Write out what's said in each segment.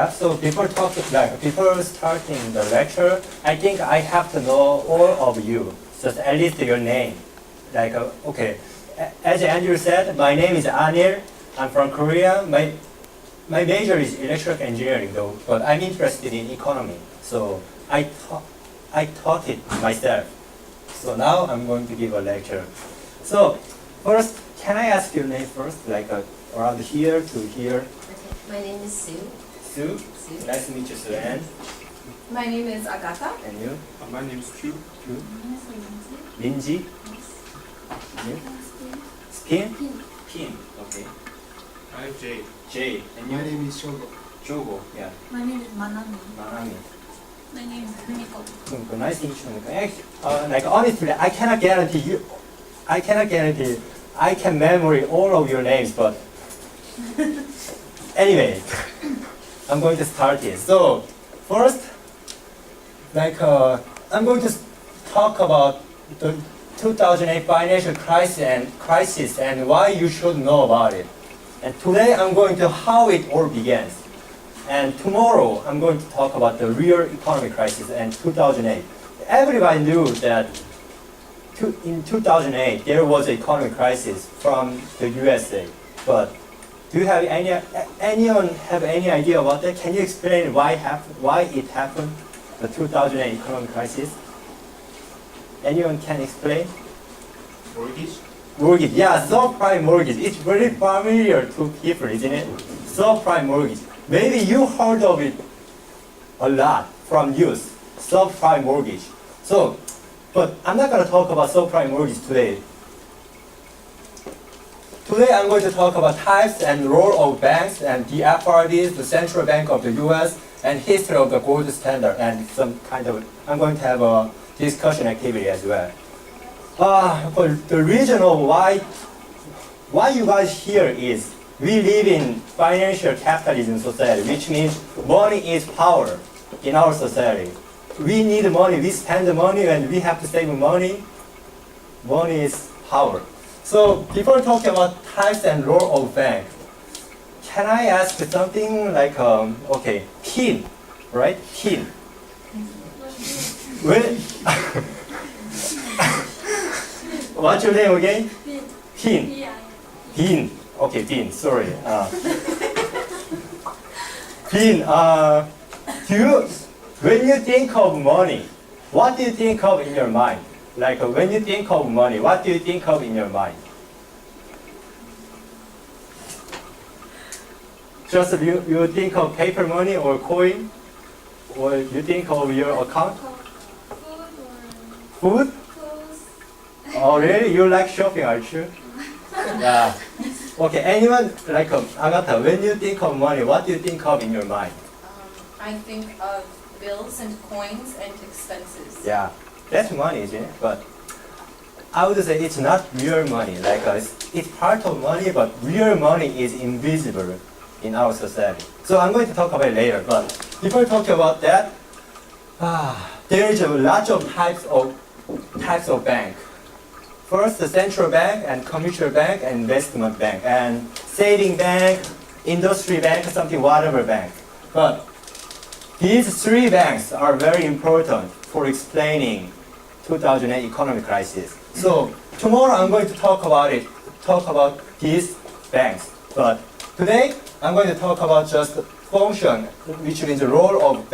So before starting the lecture, I think I have to know all of you, just at least your name. Okay, as Andrew said, my name is Anil. I'm from Korea. My major is electrical engineering though, but I'm interested in economy. So I taught it myself. So now I'm going to give a lecture. So first, can I ask your name first, around here to here? Okay. My name is Sue. Sue? Sue. Nice to meet you, Sue. And My name is Agatha. you? My name is Q. Q? Linji? You? Spin? Pin. Okay. I'm Jay. J. And you? My name is Shogo. Jogo. Yeah. My name is Manami. Manami. My name is Kumiko. Nice to meet you. Actually, honestly, I cannot guarantee I can memory all of your names, but anyway, I'm going to start it. So first, I'm going to talk about the 2008 financial crisis and why you should know about it. And today I'm going to how it all begins. And tomorrow I'm going to talk about the real economic crisis and 2008. Everybody knew that in 2008 there was an economic crisis from the USA. But do you have anyone have any idea about that? Can you explain why it happened, the 2008 economic crisis? Anyone can explain? Mortgage? Mortgage, yeah, subprime mortgage. It's very familiar to people, isn't it? Subprime mortgage. Maybe you heard of it a lot from youth, subprime mortgage. So, but I'm not going to talk about subprime mortgage today. Today I'm going to talk about types and role of banks and the FRBs, the Central Bank of the US, and history of the gold standard, and I'm going to have a discussion activity as well. But the reason of why you guys here is we live in financial capitalism society, which means money is power in our society. We need money, we spend the money, and we have to save money. Money is power. So before talking about types and role of bank, can I ask something like, okay, PIN, right? PIN. When, what's your name again? PIN. PIN. Okay, PIN. Sorry. PIN. When you think of money, what do you think of in your mind? When you think of money, what do you think of in your mind? Just you think of paper money or coin? Or you think of your account? Food or Food? clothes. Oh, really? You like shopping, aren't you? Yeah. Okay, anyone, Agatha, when you think of money, what do you think of in your mind? I think of bills and coins and expenses. Yeah, that's money, isn't it? But I would say it's not real money. It's part of money, but real money is invisible in our society. So I'm going to talk about it later. But before talking about that, there is a lot of types of bank. First, the central bank and commercial bank and investment bank and saving bank, industry bank, whatever bank. But these three banks are very important for explaining 2008 economic crisis. So tomorrow I'm going to talk about these banks. But today I'm going to talk about just the function, which means the role of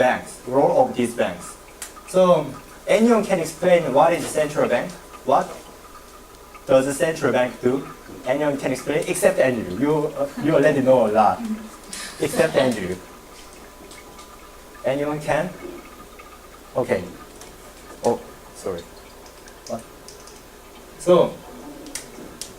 these banks. So anyone can explain what is the central bank? What does the central bank do? Anyone can explain? Except Andrew. You already know a lot. Except Andrew. Anyone can? Okay. Oh, sorry. What? So,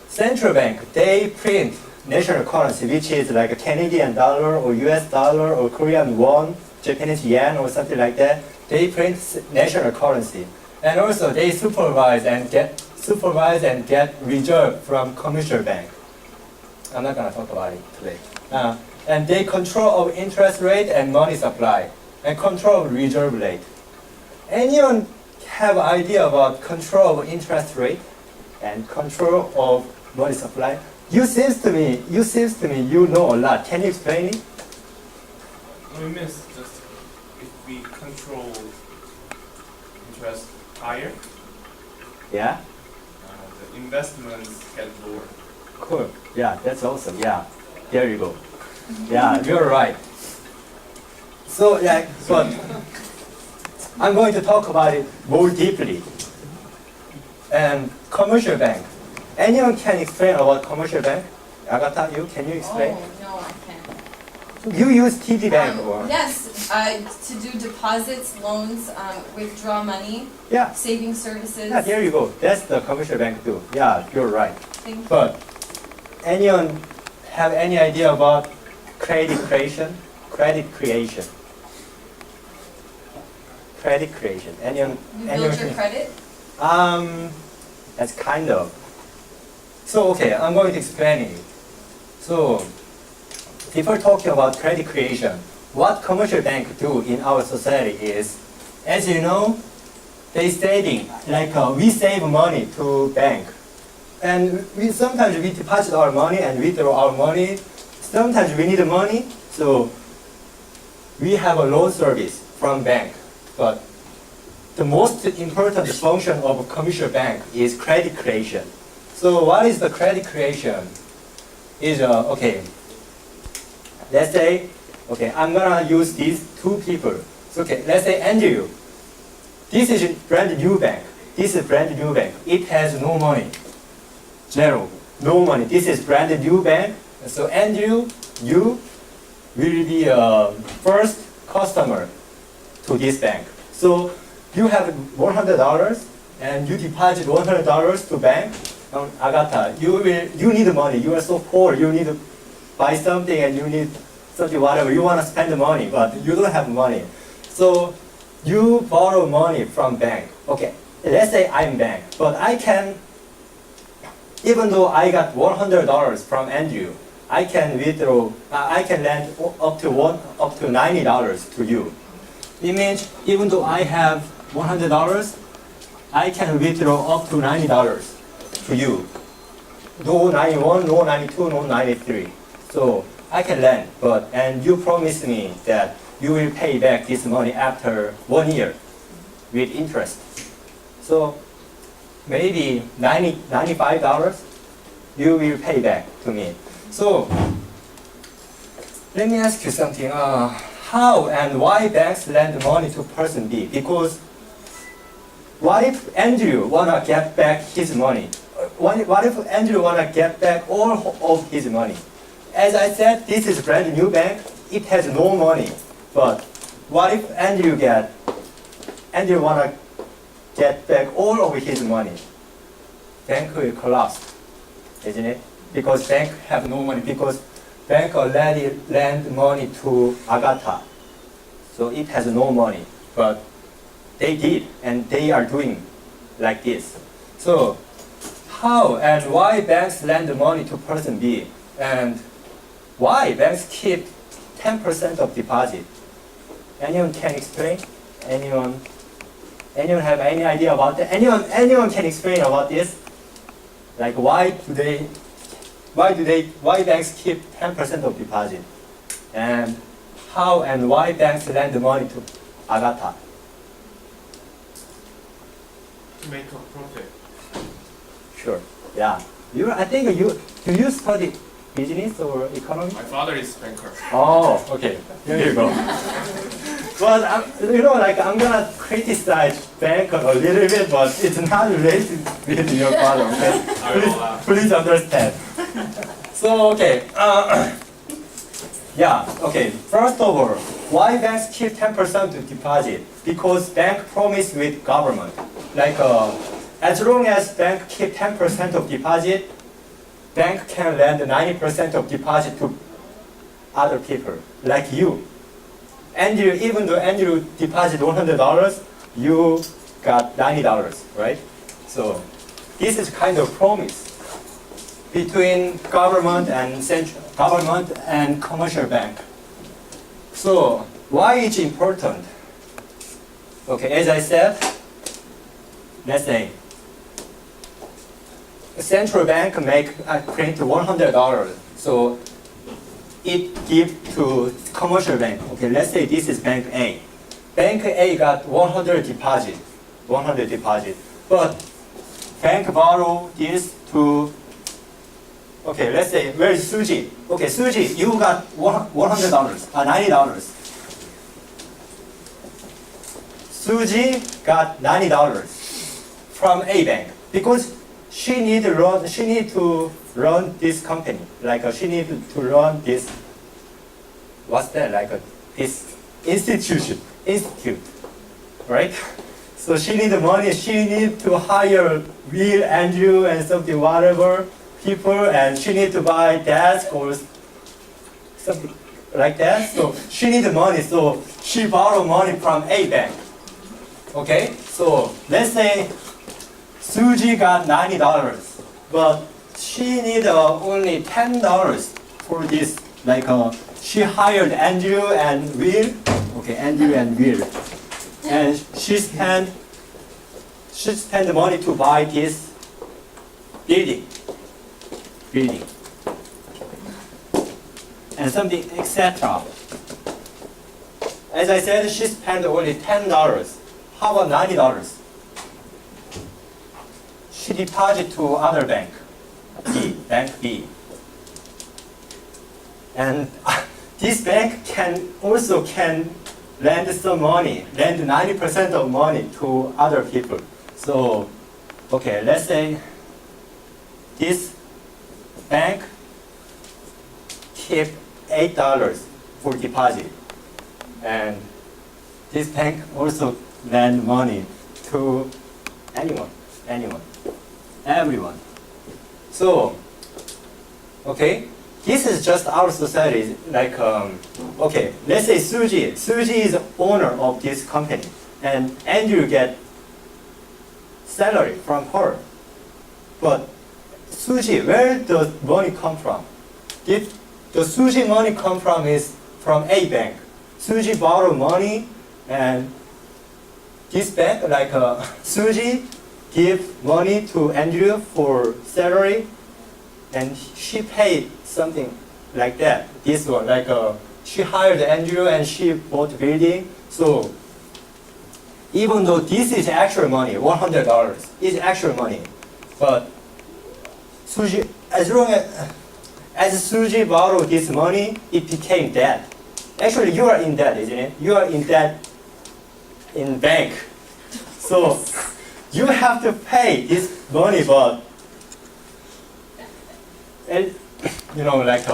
central bank, they print national currency, which is like a Canadian dollar or US dollar or Korean won, Japanese yen or something like that. They print national currency. And also they supervise and get reserve from commercial bank. I'm not gonna talk about it today. And they control of interest rate and money supply and control of reserve rate. Anyone have idea about control of interest rate and control of money supply? You seems to me you know a lot. Can you explain it? Oh, it means just if we control interest higher, Yeah? the investments get lower. Cool. Yeah, that's awesome. Yeah. There you go. Yeah, you're right. So, yeah, but I'm going to talk about it more deeply. And commercial bank. Anyone can explain about commercial bank? Agatha, can you explain? Oh, no, I can't. You use TD Bank or? Yes, to do deposits, loans, withdraw money, Yeah. saving services. Yeah, there you go. That's the commercial bank too. Yeah, you're right. Thank you. But anyone have any idea about credit creation? Credit creation. Credit creation. Anyone? You anyone build your can- credit? That's kind of. So okay, I'm going to explain it. So before talking about credit creation, what commercial bank do in our society is, as you know, they saving, like we save money to bank. And sometimes we deposit our money and withdraw our money. Sometimes we need money, so we have a loan service from bank. But the most important function of a commercial bank is credit creation. So what is the credit creation? Is okay. Let's say, okay, I'm gonna use these two people. So okay, let's say Andrew. This is brand new bank. This is brand new bank. It has no money. Zero. No money. This is brand new bank. So Andrew, you will be a first customer to this bank. So you have $100 and you deposit $100 to bank. Agatha, you need money. You are so poor. You need to buy something and you need something, whatever. You want to spend the money, but you don't have money. So you borrow money from bank. Okay, let's say I'm bank, but I can, even though I got $100 from Andrew, I can withdraw. I can lend up to $90 to you. It means even though I have $100, I can withdraw up to $90 to you. No 91, no 92, no 93. So I can lend, and you promise me that you will pay back this money after 1 year with interest. So maybe $95 you will pay back to me. So let me ask you something. How and why banks lend money to person B? Because what if Andrew wanna get back his money? What if Andrew wanna get back all of his money? As I said, this is a brand new bank. It has no money. But what if Andrew wanna get back all of his money? Bank will collapse, isn't it? Because bank have no money. Because bank already lend money to Agatha, so it has no money. But they did, and they are doing like this. So how and why banks lend money to person B, and why banks keep 10% of deposit? Anyone can explain? Anyone have any idea about that? Anyone can explain about this? Like why banks keep 10% of deposit? And how and why banks lend money to Agatha? To make a profit. Sure. Yeah. I think do you study business or economy? My father is banker. Oh, okay. Here you go. But I'm gonna criticize bank a little bit, but it's not related with your father. Okay? I will laugh. Please understand. So okay. Yeah. Okay. First of all, why banks keep 10% to deposit? Because bank promise with government. Like as long as bank keep 10% of deposit, bank can lend 90% of deposit to other people, like you. Andrew, even though Andrew deposit $100, you got $90, right? So this is kind of promise between government and central government and commercial bank. So why it's important? Okay, as I said, let's say a central bank print $100. So it give to commercial bank. Okay, let's say this is bank A. Bank A got 100 deposit, but bank borrow this to, okay, let's say, where is Suji? Okay, Suji, you got $100, $90. Suji got $90 from A bank because she need to run this company. Like she need to run this, what's that? Like this institute, right? So she need the money. She need to hire Will, Andrew, and something whatever people, and she need to buy desk or something like that. So she need the money. So she borrow money from A bank. Okay. So let's say Suji got $90, but she need only $10 for this. Like she hired Andrew and Will. Okay, Andrew and Will, and she spent the money to buy this building, and something, etc. As I said, she spent only $10. How about $90? She deposit to other bank, bank B. And this bank can lend some money, lend 90% of money to other people. So, okay, let's say this bank keep $8 for deposit, and this bank also lend money to everyone. So, okay, this is just our society. Like, okay, let's say Suji is owner of this company, and Andrew get salary from her. But Suji, where does money come from? If the Suji money come from is from A bank. Suji borrow money, and this bank, like Suji, give money to Andrew for salary, and she paid something like that. This one, like she hired Andrew and she bought the building. So even though this is actual money, $100 is actual money, but Suji, as long as Suji borrowed this money, it became debt. Actually, you are in debt, isn't it? You are in debt in bank. So you have to pay this money, but and like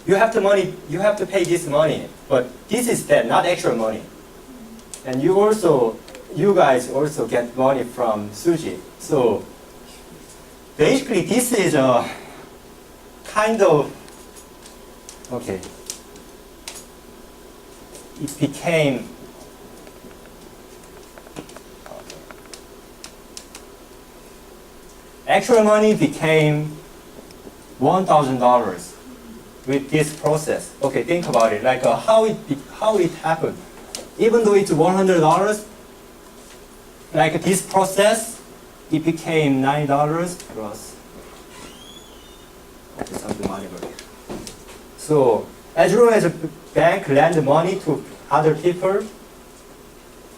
you have to pay this money, but this is debt, not actual money. And you guys also get money from Suji. So basically, this is a kind of, okay, it became, actual money became $1,000 with this process. Okay, think about it. Like how it happened. Even though it's $100, like this process, it became $9 plus. Okay, something whatever. So as long as a bank lend money to other people,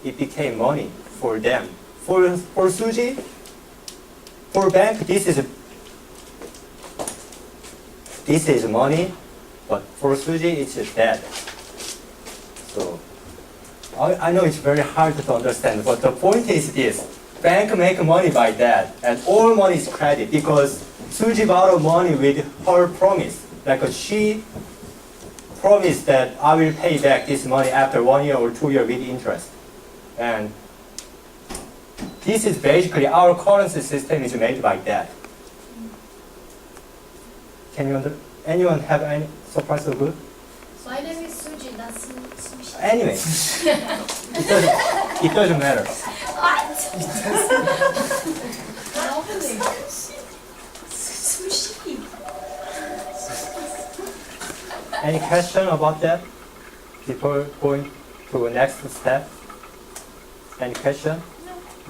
it became money for them. For Suji, for bank, this is money, but for Suji, it's debt. So I know it's very hard to understand, but the point is this: bank make money by that, and all money is credit because Suji borrowed money with her promise. Like she promised that I will pay back this money after 1 year or 2 years with interest, and this is basically our currency system is made by that. Anyone have any so far so good? My name is Suji, that's Sushi. Anyway, it doesn't matter. What? Sushi. Any question about that before going to the next step? Any question?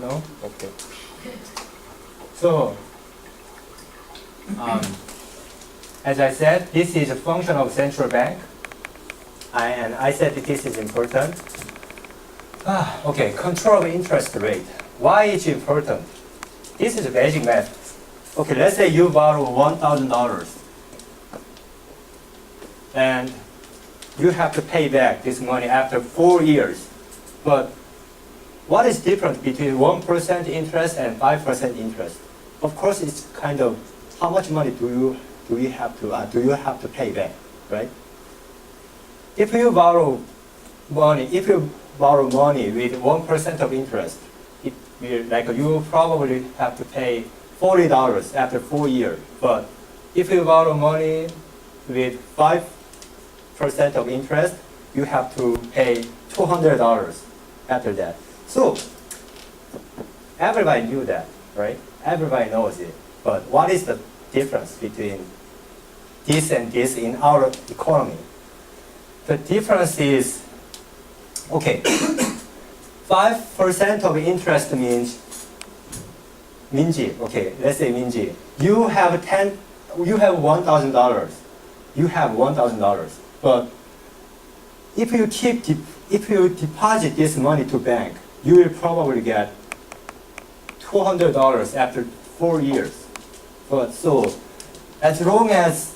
No? Okay. So, As I said, this is a function of central bank. And I said that this is important. Okay, control of interest rate. Why is it important? This is a basic math. Okay, let's say you borrow $1,000 and you have to pay back this money after 4 years. But what is different between 1% interest and 5% interest? Of course, it's kind of how much money do you have to pay back, right? If you borrow money with 1% of interest, you probably have to pay $40 after 4 years. But if you borrow money with 5% of interest, you have to pay $200 after that. So everybody knew that, right? Everybody knows it. But what is the difference between this and this in our economy? The difference is, okay, 5% of interest means Minji, okay, let's say Minji, you have $1,000. You have $1,000. But if you deposit this money to bank, you will probably get $200 after 4 years. But so, as long as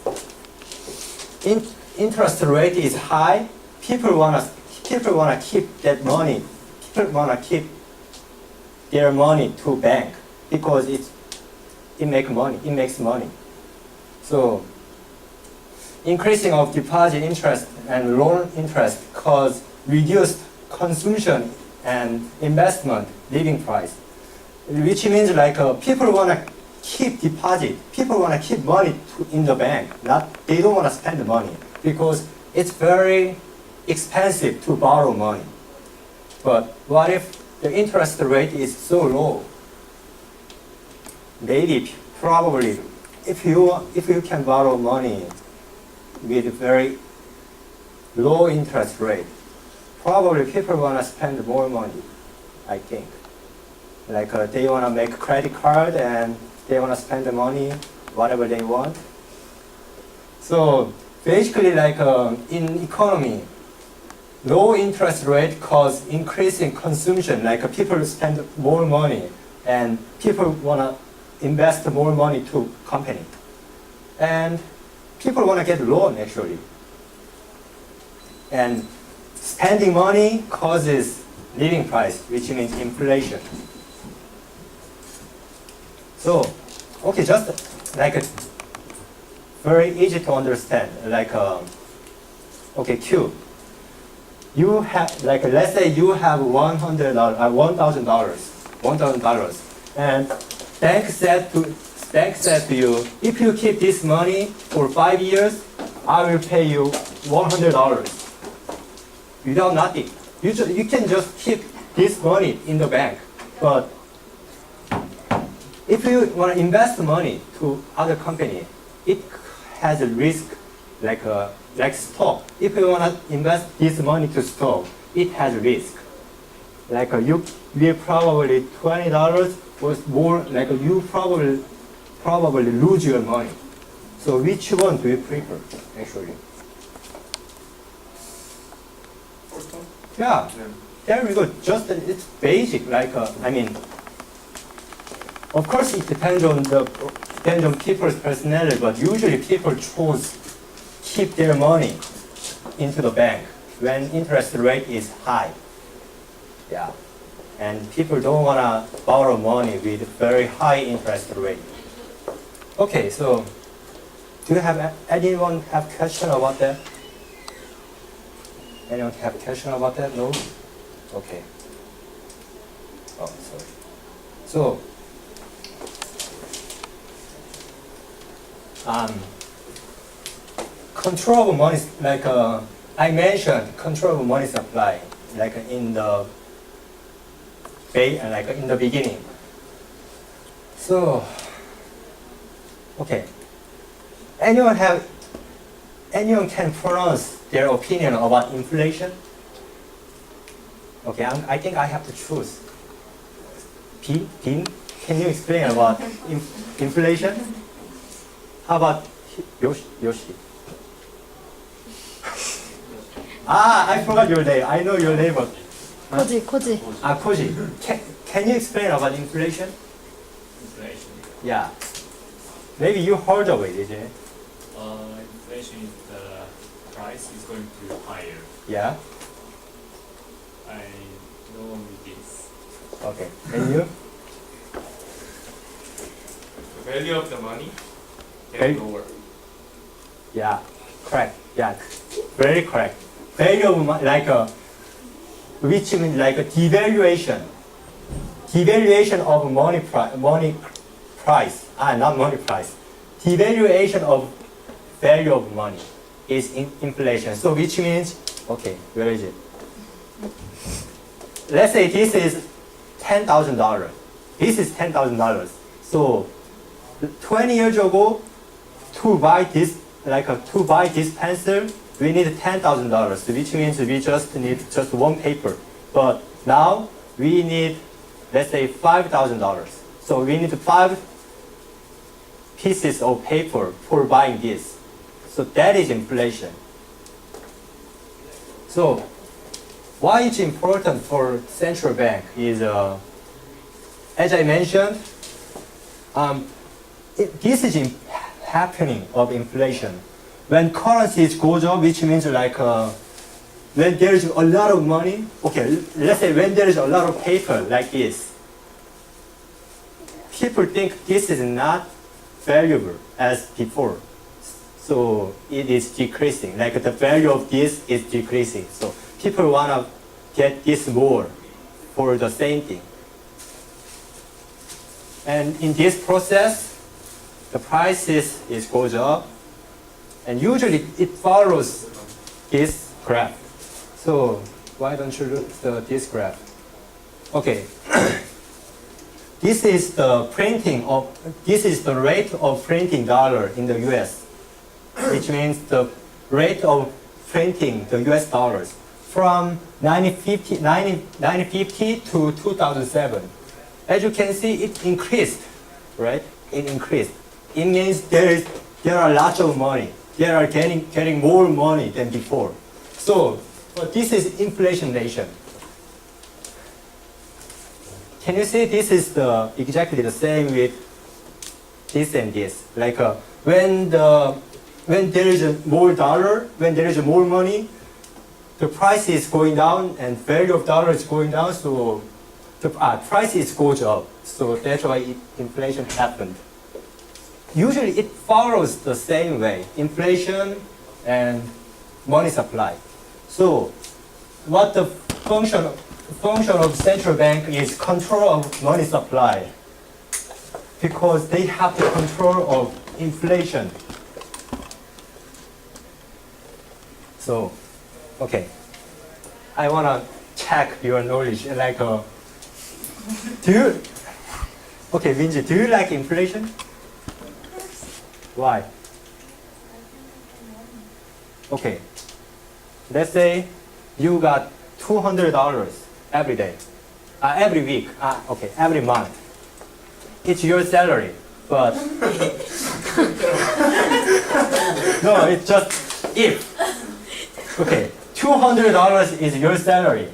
interest rate is high, people wanna keep that money. People wanna keep their money to bank because it makes money. So increasing of deposit interest and loan interest cause reduced consumption and investment living price, which means people wanna keep deposit. People wanna keep money in the bank. They don't wanna spend the money because it's very expensive to borrow money. But what if the interest rate is so low? Maybe, probably, if you can borrow money with very low interest rate, probably people wanna spend more money, I think. They wanna make credit card and they wanna spend the money, whatever they want. So basically, in economy, low interest rate cause increasing consumption. People spend more money, and people wanna invest more money to company, and people wanna get loan actually. And spending money causes living price, which means inflation. So, okay, just very easy to understand. Okay, Q. You have let's say you have $1,000, and bank said to you, if you keep this money for 5 years, I will pay you $100 without nothing. You can just keep this money in the bank, but if you want to invest money to other company, it has a risk like stock. If you want to invest this money to stock, it has risk. You will probably $20 or more. You probably lose your money. So which one do you prefer actually? First one? Yeah. There we go. It's basic. Of course, it depends on people's personality, but usually people choose keep their money into the bank when interest rate is high. Yeah, and people don't wanna borrow money with very high interest rate. Okay, so do you have anyone have question about that? Anyone have question about that? No. Okay. Oh, sorry. So. Control of money, I mentioned, control of money supply, in the beginning. So, okay, anyone can pronounce their opinion about inflation? Okay, I think I have to choose. Dean, can you explain about inflation? How about Yoshi. I forgot your name. I know your name, but 코지. Koji. Can you explain about inflation? Inflation. Yeah. Maybe you heard of it, isn't it? Inflation is the price is going to higher. Yeah. I know only this. Okay. And you? The value of the money Val- get lower. Yeah. Correct. Yeah. Very correct. Value of money, which means like a devaluation. Devaluation of money price. Not money price. Devaluation of value of money is inflation. So which means, okay, where is it? Let's say this is $10,000. This is $10,000. So 20 years ago, to buy this pencil, we need $10,000, which means we just need just one paper. But now we need, let's say, $5,000. So we need 5 pieces of paper for buying this. So that is inflation. So why it's important for central bank is, as I mentioned, this is happening of inflation. When currencies goes up, which means when there's a lot of money, okay, let's say when there is a lot of paper like this, people think this is not valuable as before. So it is decreasing, like the value of this is decreasing. So people wanna get this more for the same thing. And in this process, the prices goes up, and usually it follows this graph. So why don't you look at this graph? Okay, this is the rate of printing dollar in the U.S., which means the rate of printing the U.S. dollars from 1950 to 2007. As you can see, it increased, right? It increased. It means there are lots of money. They are getting more money than before. So this is inflation nation. Can you see this is exactly the same with this and this? Like when there is more dollar, when there is more money, the price is going down and value of dollar is going down. So the price goes up. So that's why inflation happened. Usually it follows the same way, inflation and money supply. So what the function of central bank is control of money supply, because they have the control of inflation. So, okay, I wanna check your knowledge. Okay, Minji, do you like inflation? Why? Okay, let's say you got $200 every day, every week, okay, every month. It's your salary, but no, it's just if. Okay, $200 is your salary,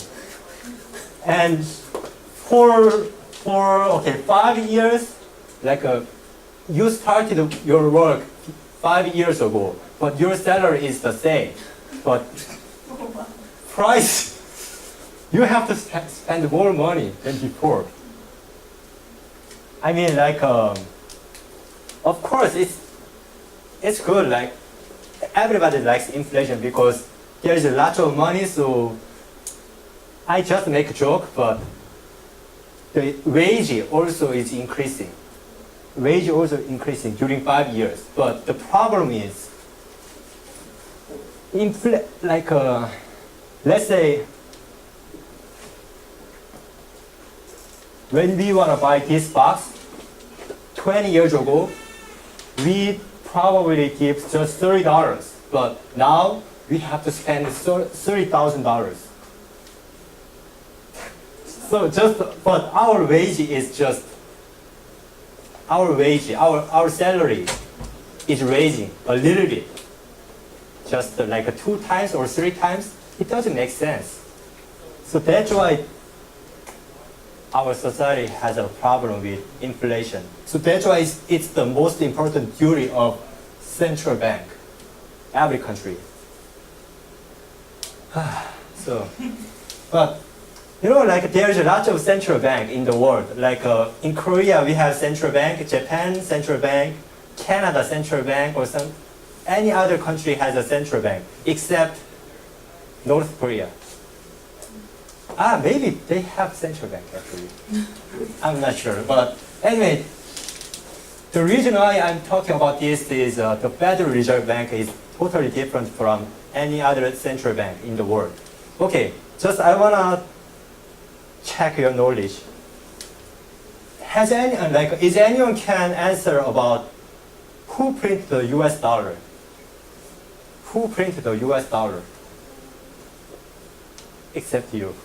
and for 5 years, you started your work 5 years ago, but your salary is the same. But price, you have to spend more money than before. I mean, of course, it's good. Everybody likes inflation because there's a lot of money. So I just make a joke, but the wage also is increasing. Wage also increasing during 5 years. But the problem is, let's say, when we want to buy this box, 20 years ago, we probably give just $30. But now we have to spend $30,000. So but our wage is just, our salary is raising a little bit, just like 2 times or 3 times, it doesn't make sense. So that's why our society has a problem with inflation. So that's why it's the most important duty of central bank, every country. So, but you know, like there's a lot of central bank in the world. Like in Korea, we have central bank, Japan central bank, Canada central bank, or any other country has a central bank except North Korea. Maybe they have central bank actually. I'm not sure, but anyway, the reason why I'm talking about this is the Federal Reserve Bank is totally different from any other central bank in the world. Okay, just I wanna check your knowledge. Has anyone is anyone can answer about who printed the U.S. dollar? Who printed the U.S. dollar? Except you.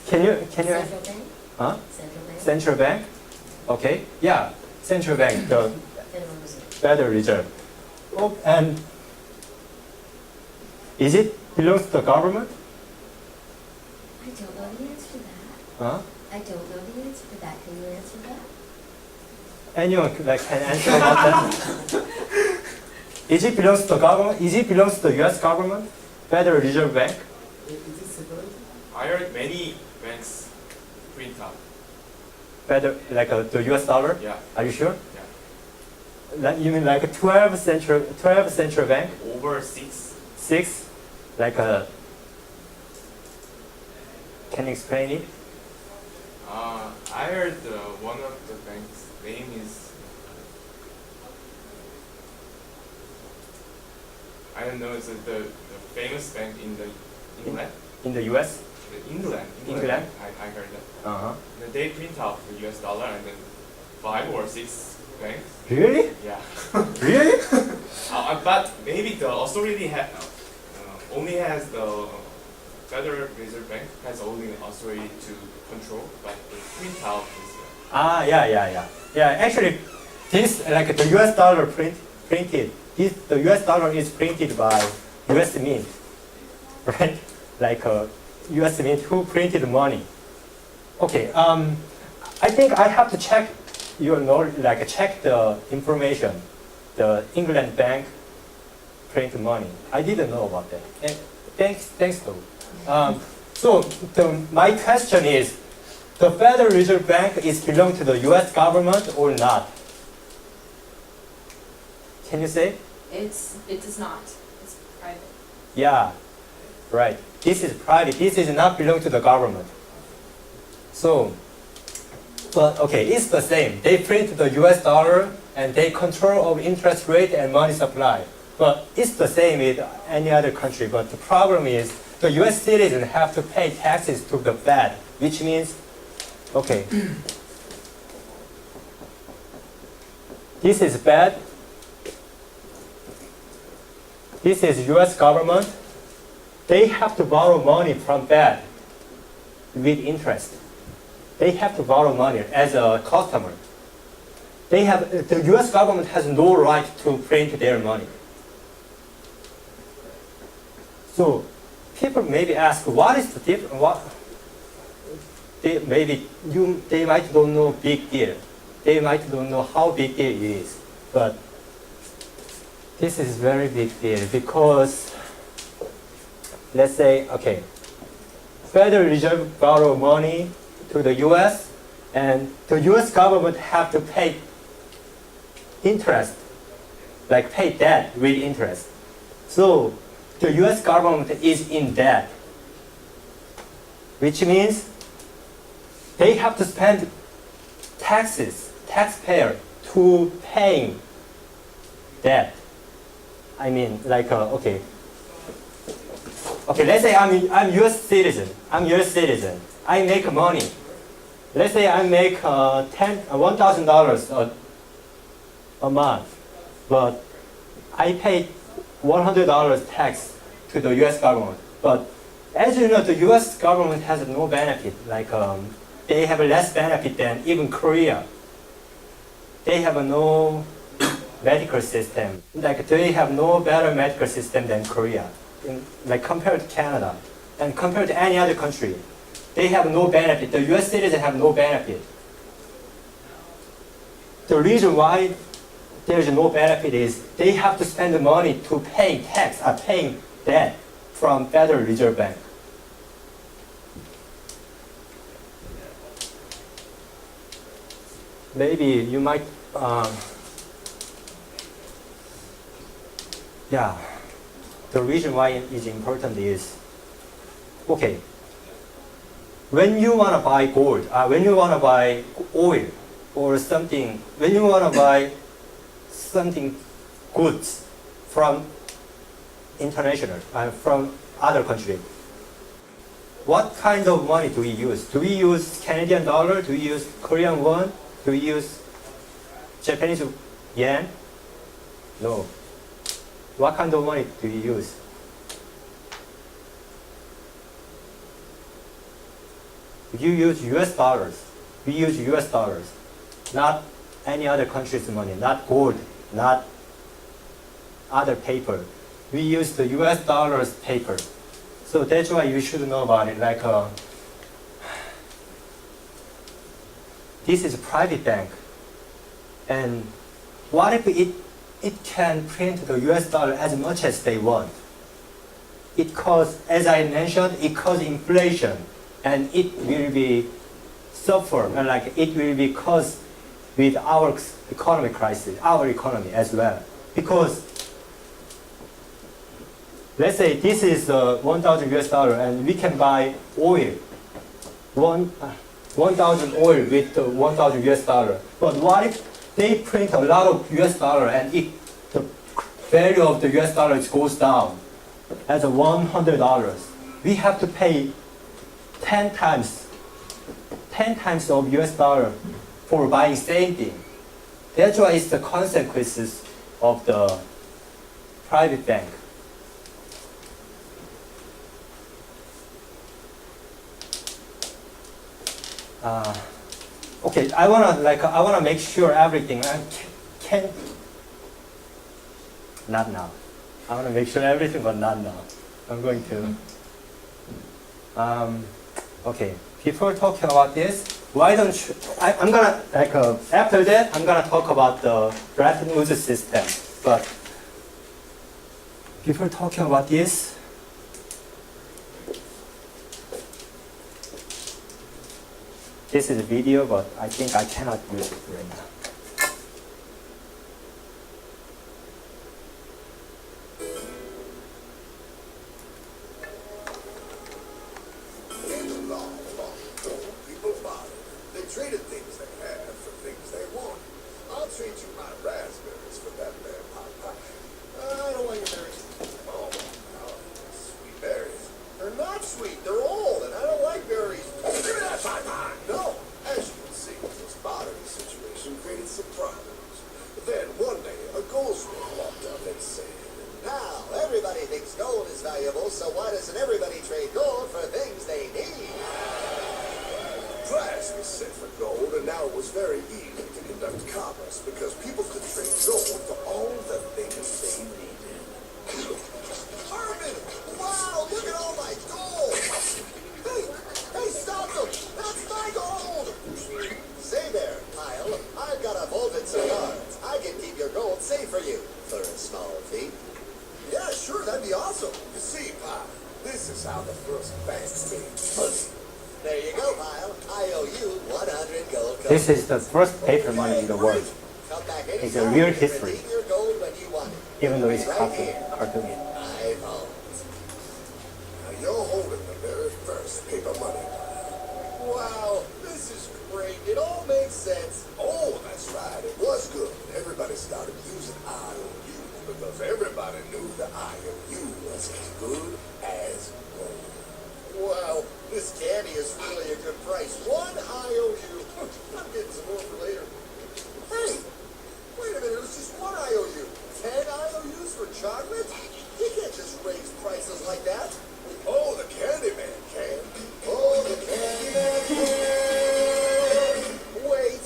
Can you? Central Bank? Huh? Central Bank? Central bank? Okay, yeah, central bank, the Federal Reserve. Federal Reserve. Oh, and is it belongs to the government? I don't know the answer to that. Huh? I don't know the answer to that. Can you answer that? Anyone can answer about that? Is it belongs to the government? Is it belongs to the U.S. government? Federal Reserve Bank? I heard many banks print out. The U.S. dollar? Yeah. Are you sure? Yeah. You mean like 12 central bank? Over 6. 6? Can you explain it? I heard one of the banks' name is I don't know. It's the famous bank in the England. In the U.S.? England. England? I heard that. Uh-huh. And they print out the US dollar and then 5 or 6 banks. Really? Yeah. Really? But maybe the authority only has the Federal Reserve Bank has only authority to control, but the print out is. Yeah. Actually, this the U.S. dollar printed. The U.S. dollar is printed by U.S. Mint, right? U.S. Mint who printed money. Okay. I think I have to check your knowledge, check the information. The England bank print money. I didn't know about that. And thanks though. So my question is, the Federal Reserve Bank is belong to the U.S. government or not? Can you say? It is not. It's private. Yeah, right. This is private. This is not belong to the government. So, but okay, it's the same. They print the U.S. dollar and they control of interest rate and money supply. But it's the same with any other country. But the problem is the U.S. citizens have to pay taxes to the Fed, which means, okay, this is Fed. This is U.S. government. They have to borrow money from Fed with interest. They have to borrow money as a customer. The U.S. government has no right to print their money. So people maybe ask, what is the difference? They might don't know big deal. They might don't know how big deal it is. But this is very big deal because, let's say, okay, Federal Reserve borrow money to the U.S. and the U.S. government have to pay interest, pay debt with interest. So the U.S. government is in debt, which means they have to spend taxpayer to paying debt. I mean, okay, let's say I'm U.S. citizen. I make money. Let's say I make $1,000 a month, but I pay $100 tax to the U.S. government. But as you know, the U.S. government has no benefit. They have less benefit than even Korea. They have no medical system. Like they have no better medical system than Korea, like compared to Canada and compared to any other country. They have no benefit. The U.S. citizens have no benefit. The reason why there is no benefit is they have to spend the money to pay tax, paying debt from Federal Reserve Bank. Maybe you might, yeah, the reason why it is important is, okay, when you want to buy gold, when you want to buy oil or something, when you want to buy something goods from international, from other countries, what kind of money do we use? Do we use Canadian dollar? Do we use Korean won? Do we use Japanese yen? No. What kind of money do we use? You use US dollars. We use US dollars. Not any other country's money, not gold, not other paper. We use the US dollars paper. So that's why you should know about it. Like, this is a private bank. And what if it can print the US dollar as much as they want? It causes, as I mentioned, it causes inflation. And it will be suffer, and like it will be caused with our economic crisis, our economy as well. Because let's say this is 1,000 US dollar and we can buy oil, 1,000 oil with 1,000 US dollar. But what if they print a lot of US dollar and the value of the US dollar goes down as $100? We have to pay 10 times of US dollar for buying same thing. That's why it's the consequences of the private bank. Okay, I wanna make sure everything. Not now. I wanna make sure everything, but not now. I'm going to. Okay, before talking about this, why don't you, I'm gonna, after that, I'm gonna talk about the Bretton Woods system. But before talking about this, this is a video, but I think I cannot use it right now. Traded things they had for things they want. I'll trade you my raspberries for that there pie pie. I don't like your berries. Oh, sweet berries. They're not sweet. They're old, and I don't like berries. Give me that pie pie. No. As you can see, this bartering situation created some problems. Then one day, a goldsmith walked up and said, "Now everybody thinks gold is valuable, so why doesn't everybody trade gold for things they need?" Price was set for gold, and now it was very easy to conduct commerce because people could trade gold for all the things they needed. Armin! Wow, look at all my gold! Hey, stop them! That's my gold! Say there, Kyle, I've got a vault of cigars. I can keep your gold safe for you for a small fee. Yeah, sure, that'd be awesome. You see, Pop, this is how the first banks made money. There you go, Kyle. I owe you 100 gold coins. This is the first paper money in the world. Come back It's a anytime real and history, redeem your gold when you want it. even though it's Right cartoon. here. I vault. Now you're holding the very first paper money. Wow, this is great. It all makes sense. Oh, that's right. It was good. Everybody started using IOU because everybody knew the IOU was as good as gold. Wow, this candy is really a good price. 1 IOU. I'm getting some more for later. Hey, wait a minute. It was just 1 IOU. 10 IOUs for chocolate? You can't just raise prices like that. Oh, the Candyman can. Oh, the Candyman can. Wait,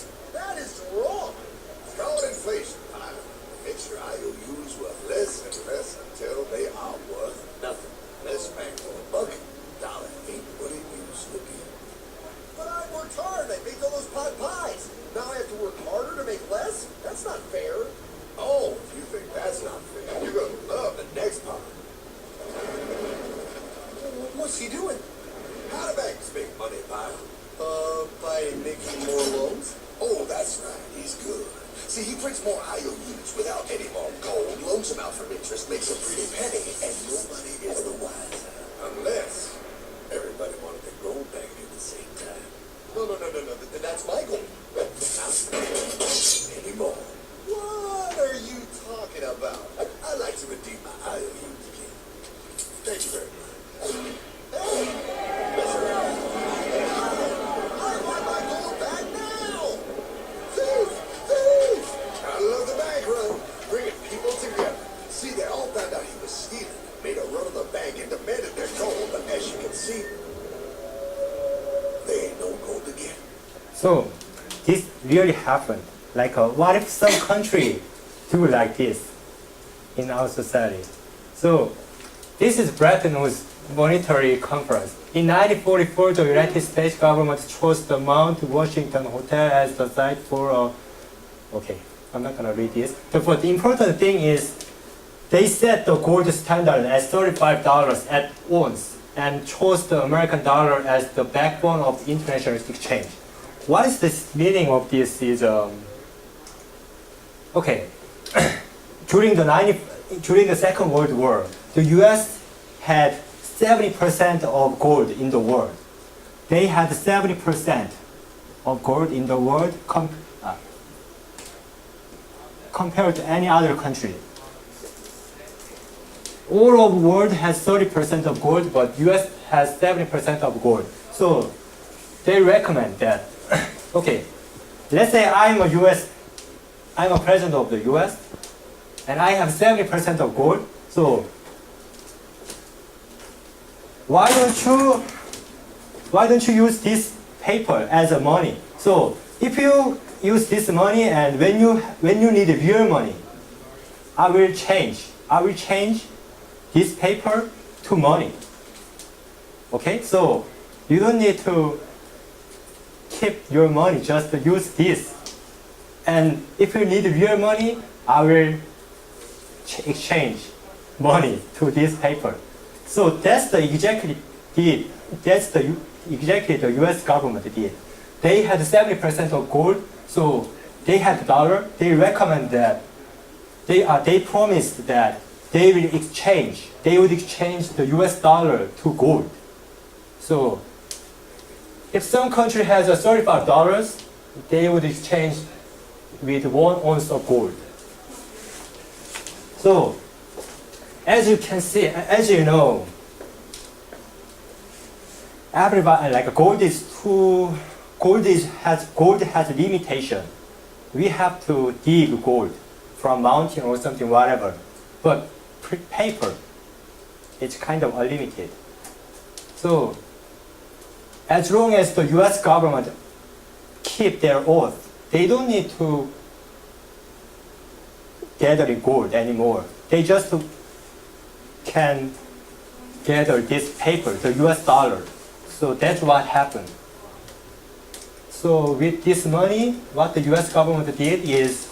more IOUs without any more gold. Loans them out for interest, makes a pretty penny, and nobody is the wiser. Unless everybody wanted the gold back at the same time. No. That's my goal. Not anymore. What are you talking about? I'd like to redeem my IOUs again. Thank you very much. Hey, listen. I want my gold back now. Thief! I love the bank run. Bringing people together. See, they all found out he was stealing. Made a run of the bank and demanded their gold, but as you can see, there ain't no gold to get. So, this really happened. Like, what if some country do like this in our society? So, this is Bretton Woods Monetary Conference. In 1944, the United States government chose the Mount Washington Hotel as the site for a... Okay, I'm not gonna read this. But the important thing is, they set the gold standard at $35 at once and chose the American dollar as the backbone of the international exchange. What is the meaning of this is, okay, during the Second World War, the US had 70% of gold in the world. They had 70% of gold in the world compared to any other country. All of the world has 30% of gold, but US has 70% of gold. So they recommend that, okay, let's say I'm a president of the US, and I have 70% of gold, so why don't you use this paper as a money? So if you use this money, and when you need real money, I will change this paper to money. Okay, so you don't need to keep your money, just use this. And if you need real money, I will exchange money to this paper. So that's exactly the US government did. They had 70% of gold, so they had dollar. They recommend that they promised that they would exchange the US dollar to gold. So if some country has a $35, they would exchange with 1 ounce of gold. So as you can see, as you know, everybody, like, gold has limitation. We have to dig gold from mountain or something, whatever. But paper, it's kind of unlimited. So as long as the US government keep their oath, they don't need to gather gold anymore. They just can gather this paper, the US dollar. So that's what happened. So with this money, what the US government did is,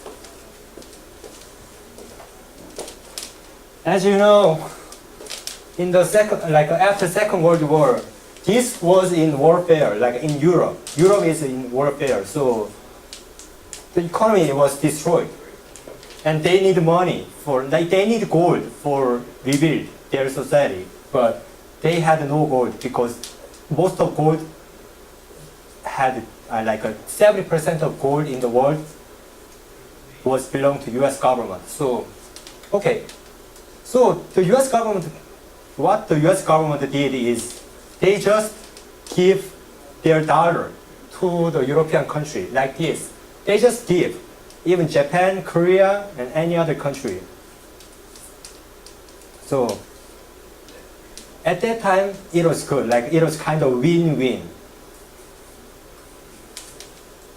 as you know, in the after Second World War, this was in warfare, like in Europe. Europe is in warfare, so the economy was destroyed. And they need money they need gold for rebuild their society. But they had no gold because most of gold had 70% of gold in the world was belong to US government. So, okay. So the US government, what the US government did is they just give their dollar to the European country like this. They just give. Even Japan, Korea, and any other country. So at that time, it was good. Like, it was kind of win-win.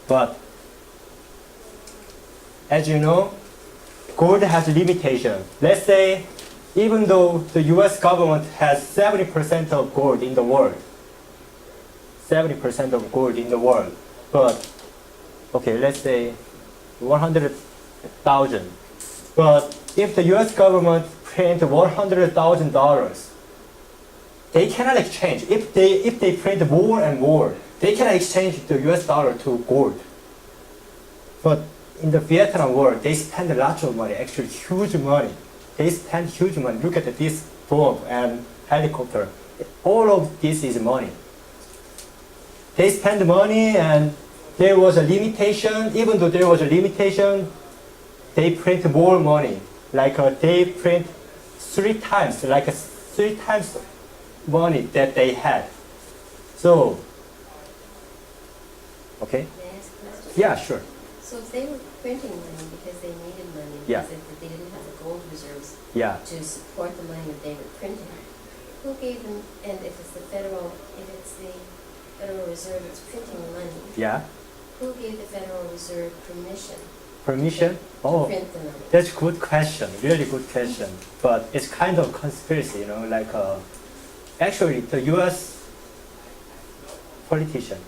But as you know, gold has limitation. Let's say, even though the US government has 70% of gold in the world, 70% of gold in the world, but, okay, let's say 100,000. But if the US government print $100,000, they cannot exchange. If they print more and more, they cannot exchange the US dollar to gold. But in the Vietnam War, they spent a lot of money, actually huge money. They spent huge money. Look at this bomb and helicopter. All of this is money. They spent money and there was a limitation. Even though there was a limitation, they print more money. Like they print three times money that they had. So, okay? May I ask a question? Yeah, sure. So if they were printing money because they needed money, Yeah. because they didn't have the gold reserves Yeah. to support the money that they were printing, who gave them, and if it's the Federal Reserve that's printing the money, Yeah. who gave the Federal Reserve permission Permission? to Oh, print the money? that's a good question. Really good question. But it's kind of conspiracy, you know, like actually the U.S. politician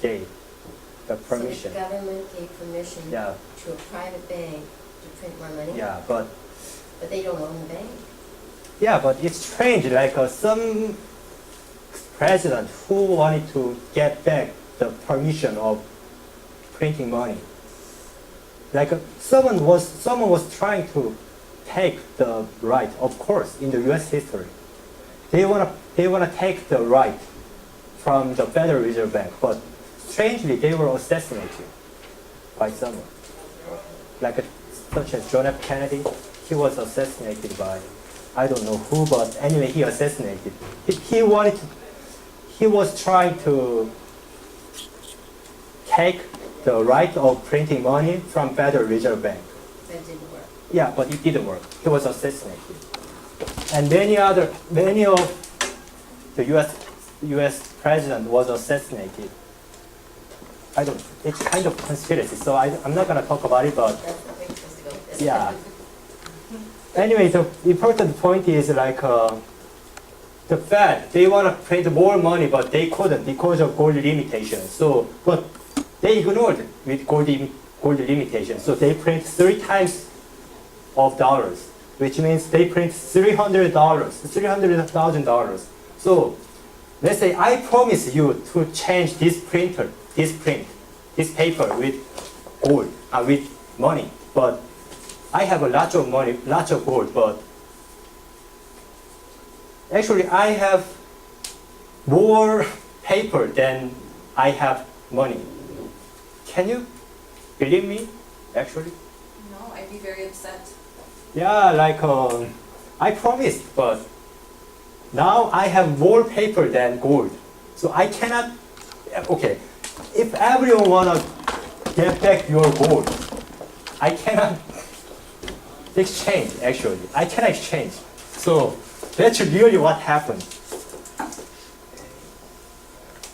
gave the permission. So the government gave permission Yeah, to a private bank to print more money? yeah, but But they don't own the bank. yeah, but it's strange. Like some president who wanted to get back the permission of printing money. Like someone was trying to take the right. Of course, in the U.S. history, they wanna take the right from the Federal Reserve Bank, but strangely they were assassinated by someone. Like such as John F. Kennedy, he was assassinated by I don't know who, but anyway he assassinated. He was trying to take the right of printing money from Federal Reserve Bank. That didn't work. Yeah, but it didn't work. He was assassinated. And many of the U.S. president was assassinated. It's kind of conspiracy, so I'm not gonna talk about it, but That's the way it's supposed to go. yeah. Anyway, the important point is like the Fed, they want to print more money, but they couldn't because of gold limitations. So, but they ignored with gold limitations. So they print 3 times of dollars, which means they print $300,000. So let's say I promise you to change this paper with gold, with money, but I have a lot of money, lots of gold, but actually I have more paper than I have money. Can you believe me, actually? No, I'd be very upset. Yeah, like I promised, but now I have more paper than gold. So I cannot, okay, if everyone wanna get back your gold, I cannot exchange, actually. I cannot exchange. So that's really what happened.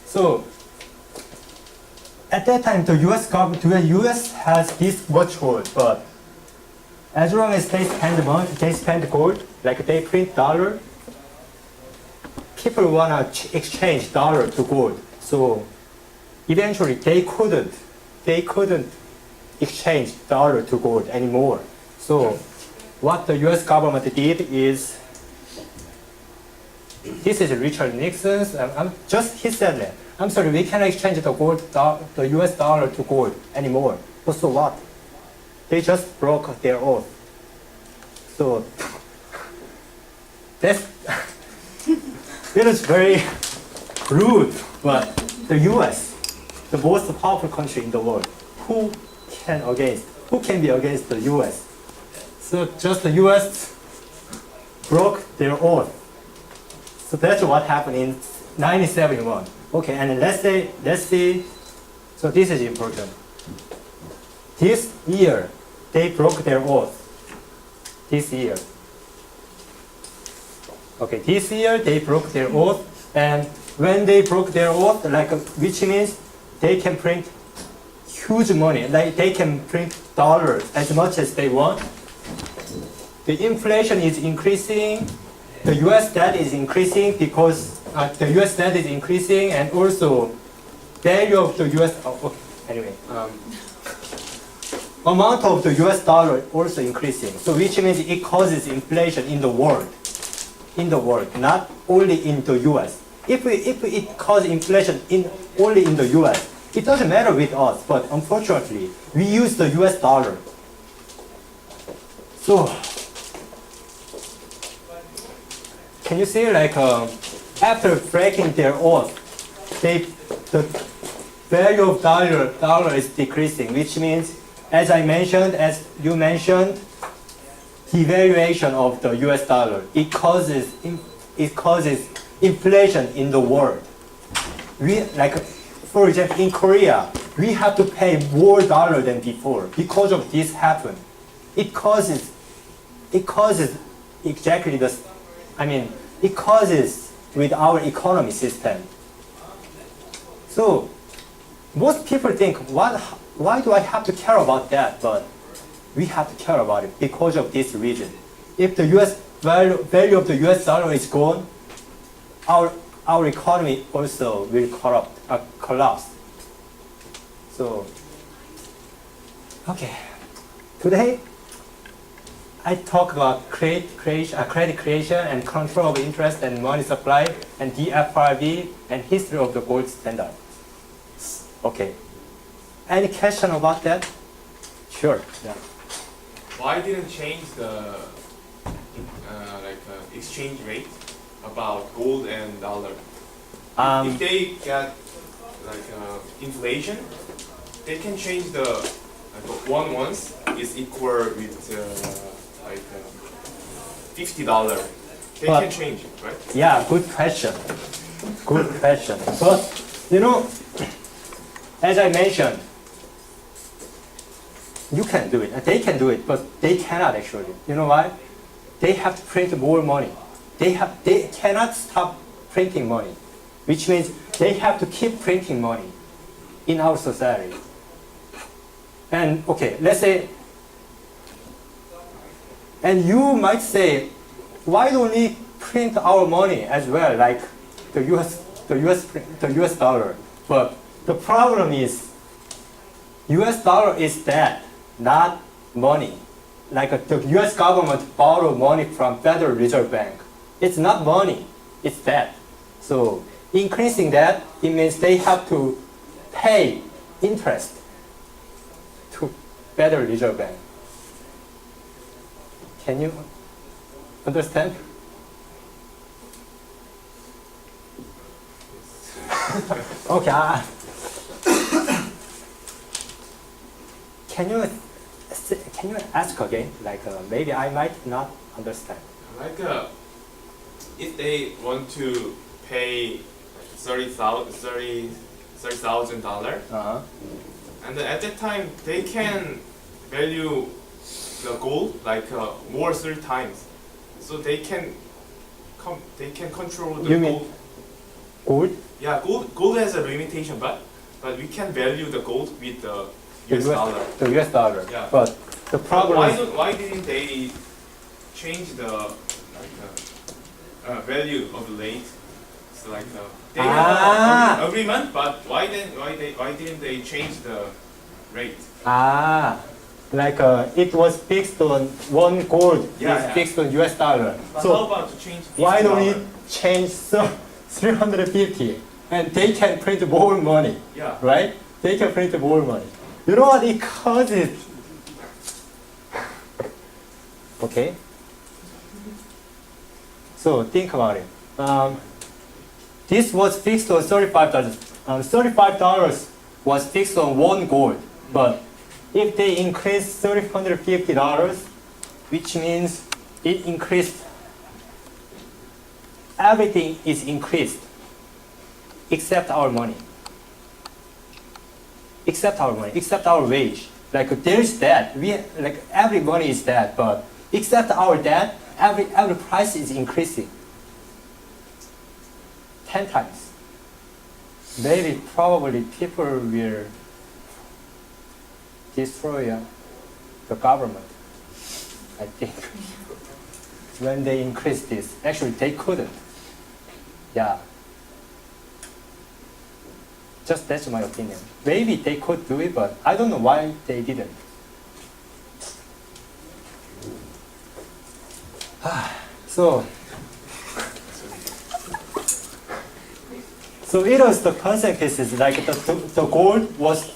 So at that time, the U.S. government, the U.S. has this much gold, but as long as they spend money, they spend gold, like they print dollar, people wanna exchange dollar to gold. So eventually they couldn't exchange dollar to gold anymore. So what the U.S. government did is, this is Richard Nixon's, he said that, I'm sorry, we cannot exchange the US dollar to gold anymore. But so what? They just broke their oath. So it is very rude, but the US, the most powerful country in the world, who can be against the US? So just the US broke their oath. So that's what happened in 1971. Okay, and let's see, so this is important. This year, they broke their oath. This year. Okay, this year they broke their oath, and when they broke their oath, which means they can print huge money, like they can print dollars as much as they want. The inflation is increasing, the US debt is increasing because the US debt is increasing, and also value of the US, amount of the US dollar also increasing. So which means it causes inflation in the world, not only in the US. If it causes inflation only in the US, it doesn't matter with us, but unfortunately, we use the US dollar. So, can you see like after breaking their oath, the value of dollar is decreasing, which means, as you mentioned, devaluation of the US dollar, it causes inflation in the world. For example, in Korea, we have to pay more dollar than before because of this happen. It causes exactly it causes with our economy system. So most people think, why do I have to care about that? But we have to care about it because of this reason. If the US value of the US dollar is gone, our economy also will collapse. So, okay. Today, I talk about credit creation and control of interest and money supply and DFRB and history of the gold standard. Okay. Any question about that? Sure. Yeah. Why didn't change the exchange rate about gold and dollar? If they get inflation, they can change the one once is equal with $50. They But- can change it, right? Yeah, good question. Good question. But, as I mentioned, you can do it. They can do it, but they cannot actually. You know why? They have to print more money. They cannot stop printing money, which means they have to keep printing money in our society. And okay, let's say, and you might say, why don't we print our money as well, like the US dollar? But the problem is, US dollar is dead, not money. Like the US government borrowed money from Federal Reserve Bank. It's not money, it's debt. So increasing that, it means they have to pay interest to Federal Reserve Bank. Can you understand? Okay. Can you ask again? Like maybe I might not understand. If they want to pay $30,000, Uh-huh. and then at that time they can value the gold more 3 times, so they can control the You mean gold. Gold? Yeah, gold has a limitation, but we can value the gold with the US dollar. The US dollar. Yeah. But the problem is, Why didn't they change the value of the rate? So they have an agreement, but why didn't they change the rate? it was fixed on one gold Yeah, is fixed on US dollar. But So how about to change? why don't we $50? change 350 and they can print more money, Yeah. right? They can print more money. You know what it causes? Okay. So think about it. This was fixed on $35. $35 was fixed on one gold, but if they increase $350, which means it increased, everything is increased except our money. Except our money, except our wage. There's debt. Every money is debt, but except our debt, every price is increasing 10 times. Maybe probably people will destroy the government, I think. When they increase this, actually they couldn't. Yeah. Just that's my opinion. Maybe they could do it, but I don't know why they didn't. So it was the consequences, like the gold was,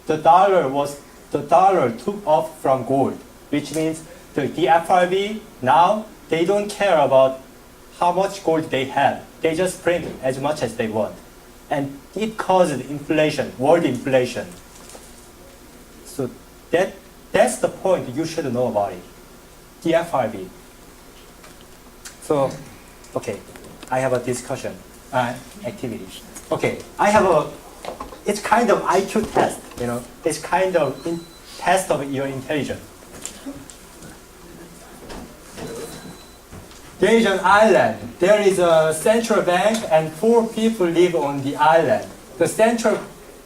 the dollar took off from gold, which means the FRB now, they don't care about how much gold they have. They just print as much as they want. And it caused inflation, world inflation. So that's the point you should know about it, the FRB. So, okay, I have a discussion, activity. Okay, I have it's kind of IQ test, you know, it's kind of test of your intelligence. There is an island. There is a central bank and 4 people live on the island. The central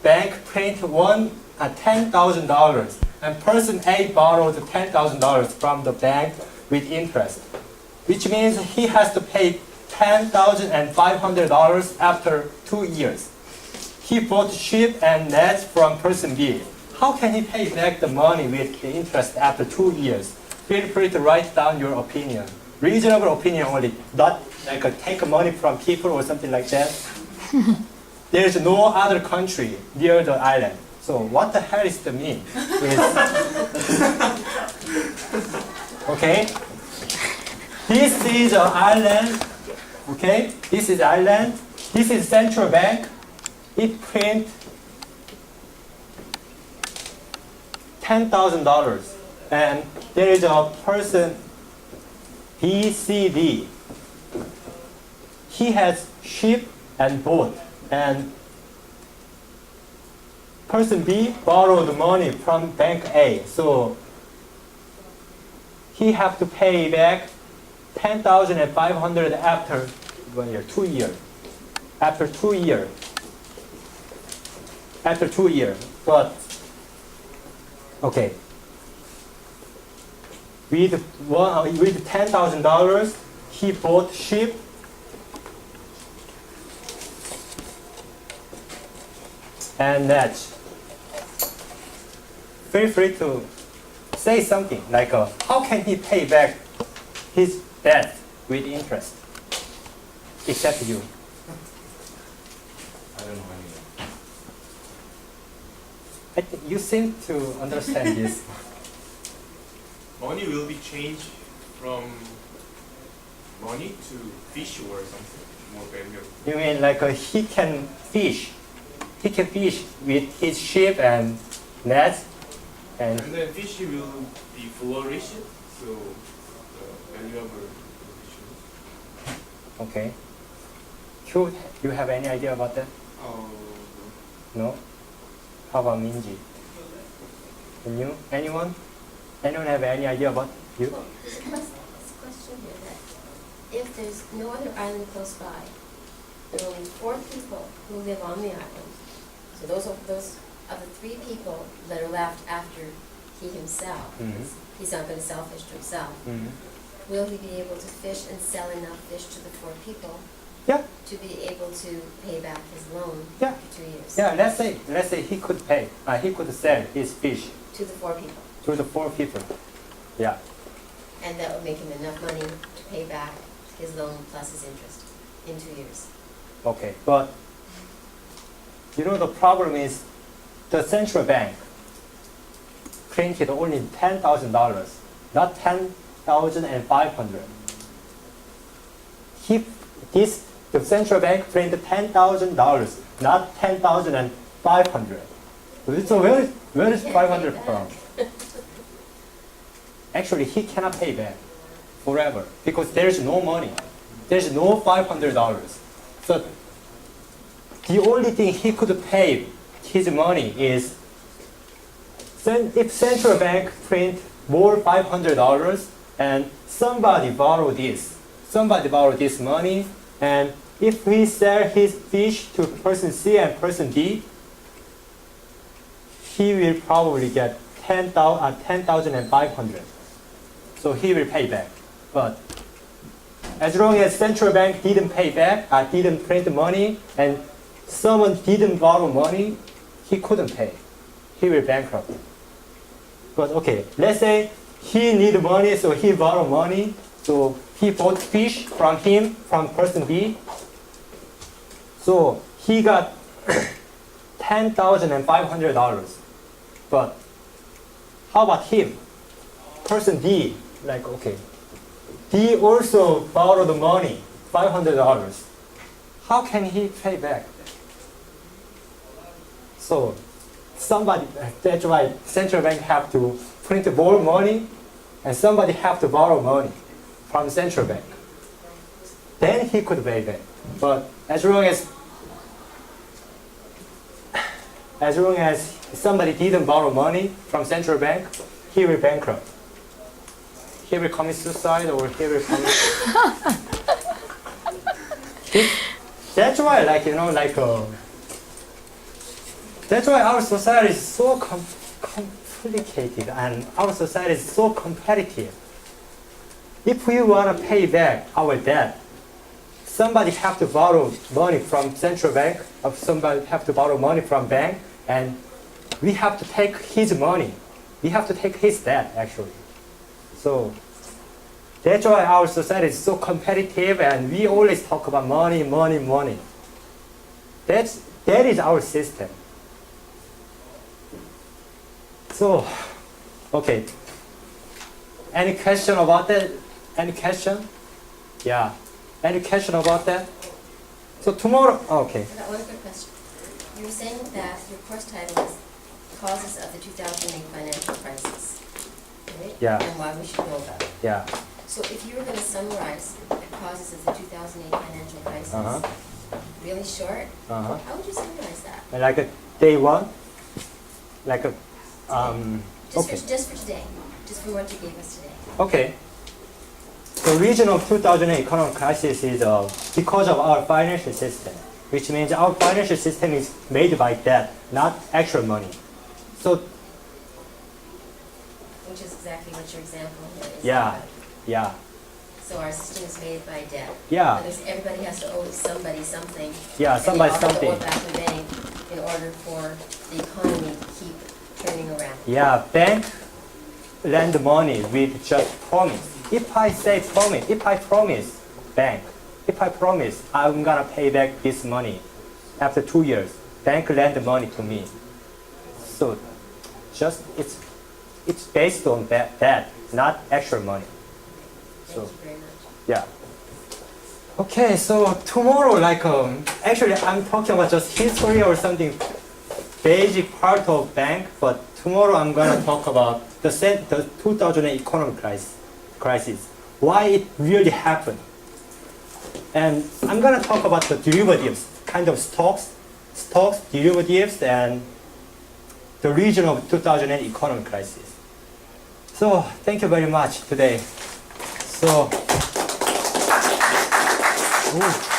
bank print $10,000 and person A borrowed $10,000 from the bank with interest, which means he has to pay $10,500 after 2 years. He bought sheep and nets from person B. How can he pay back the money with the interest after 2 years? Feel free to write down your opinion. Reasonable opinion only, not like take money from people or something like that. There's no other country near the island. So what the hell is the mean? Okay? This is an island. Okay? This is island. This is central bank. It print $10,000. And there is a person BCD. He has sheep and boat, and person B borrowed money from bank A, so he have to pay back $10,500 after 1 year, 2 years. After 2 years. After 2 years. But okay. With $10,000, he bought sheep and nets. Feel free to say something like, how can he pay back his debt with interest? Except you. I don't know anything. I think you seem to understand this. Money will be changed from money to fish or something more valuable. You mean like he can fish? He can fish with his sheep and nets, and And then fish will be flourished, so valuable fish. okay. Q, you have any idea about that? Oh, No? How about Minji? Can you? Anyone? Anyone have any idea about you? Well, there's a question here that if there's no other island close by, there are only 4 people who live on the island. So those of the 3 people that are left after he himself, Mhm. he's not going to sell fish to himself. Mhm. Will he be able to fish and sell enough fish to the 4 people Yeah, to be able to pay back his loan Yeah. for 2 years? yeah. Let's say he could pay. He could sell his fish To the 4 people. to the 4 people. Yeah. And that would make him enough money to pay back his loan plus his interest in 2 years. Okay. But you know the problem is the central bank printed only $10,000, not $10,500. The central bank printed $10,000, not $10,500. So where is Can't 500 pay from? back. Actually, he cannot pay back forever because there's no money. There's no $500. So the only thing he could pay his money is if central bank print more $500 and somebody borrow this money, and if he sell his fish to person C and person D, he will probably get 10,500. So he will pay back. But as long as central bank didn't pay back, didn't print money, and someone didn't borrow money, he couldn't pay. He will bankrupt. But okay, let's say he need money, so he borrow money. So he bought fish from person B. So he got $10,500. But how about him? Person D, like, okay. D also borrowed money, $500. How can he pay back? So somebody, that's why central bank have to print more money and somebody have to borrow money from central bank. Then he could pay back. But as long as somebody didn't borrow money from central bank, he will bankrupt. He will commit suicide or he will commit. That's why, that's why our society is so complicated and our society is so competitive. If we want to pay back our debt, somebody have to borrow money from central bank, or somebody have to borrow money from bank, and we have to take his money. We have to take his debt, actually. So that's why our society is so competitive, and we always talk about money, money, money. That is our system. So, okay. Any question about that? Any question? Yeah. Any question about that? So tomorrow, okay. I got one quick question. You were saying that your course title is Causes of the 2008 Financial Crisis, right? Yeah. And why we should know about it. Yeah. So if you were going to summarize the causes of the 2008 financial crisis, really short, how would you summarize that? Like a day one? Like a, okay. Just for today, just from what you gave us today. Okay. The reason of 2008 economic crisis is because of our financial system, which means our financial system is made by debt, not actual money. So, which is exactly what your example is. yeah, yeah, So our system is made by debt. yeah, Because everybody has to owe somebody something. yeah, somebody and they something. all have to owe back the bank in order for the economy to keep turning around. Yeah, bank lend money with just promise. If I say promise, if I promise bank, if I promise I'm gonna pay back this money after 2 years, bank lend money to me. So just it's based on that, not actual money. Thank you very much. Yeah. Okay, so tomorrow, actually I'm talking about just history or something basic part of bank, but tomorrow I'm gonna talk about the 2008 economic crisis, why it really happened. And I'm gonna talk about the derivatives, kind of stocks, derivatives, and the reason of 2008 economic crisis. So thank you very much today. So, ooh.